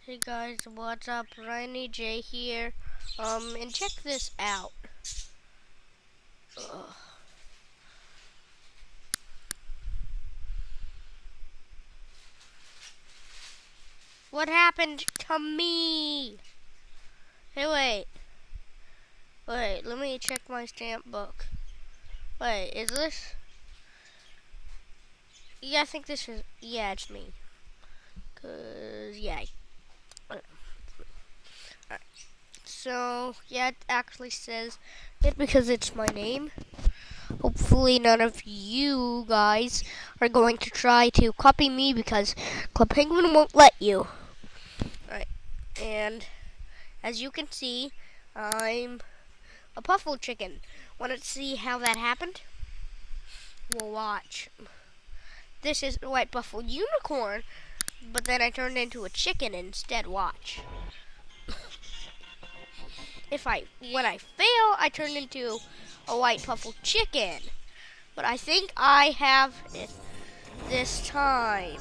Hey guys, what's up? Rainy J here. And check this out. Ugh. What happened to me? Hey, wait, let me check my stamp book. Wait, is this? Yeah, I think this is, yeah, it's me. Yeah. Alright. So, yeah, it actually says it because it's my name. Hopefully none of you guys are going to try to copy me because Club Penguin won't let you. Alright, and as you can see, I'm a Puffle Chicken. Want to see how that happened? We'll watch. This is a white Puffle Unicorn, but then I turned into a chicken instead. Watch. When I fail, I turn into a white Puffle Chicken. But I think I have it this time.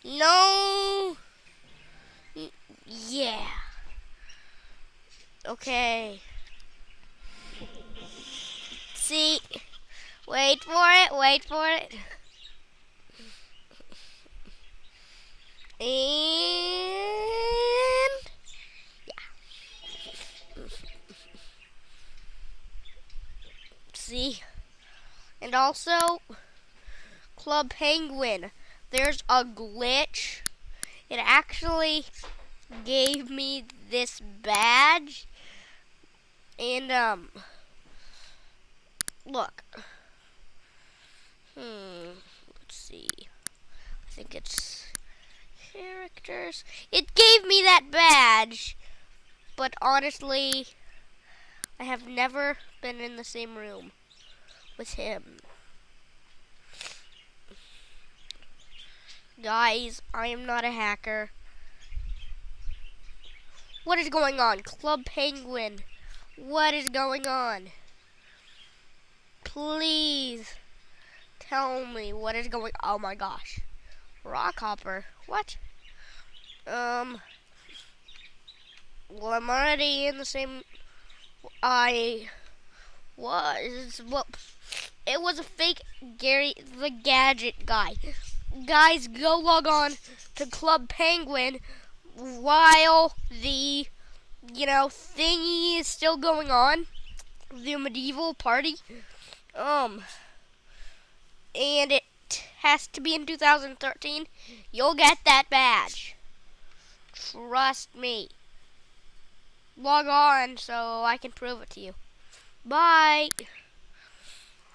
No. Yeah. Okay. See. Wait for it. Wait for it. And yeah. See. And also, Club Penguin. There's a glitch. It actually gave me this badge. And look. Let's see. I think it's characters. It gave me that badge. But honestly, I have never been in the same room with him. Guys, I am not a hacker. What is going on? Club Penguin. What is going on? Please tell me what is going on. Oh my gosh. Rockhopper. What? Well, I'm already in the same. I was. Well, it was a fake Gary the Gadget guy. Guys, go log on to Club Penguin while the, thingy is still going on. The medieval party. And it has to be in 2013. You'll get that badge. Trust me. Log on so I can prove it to you. Bye.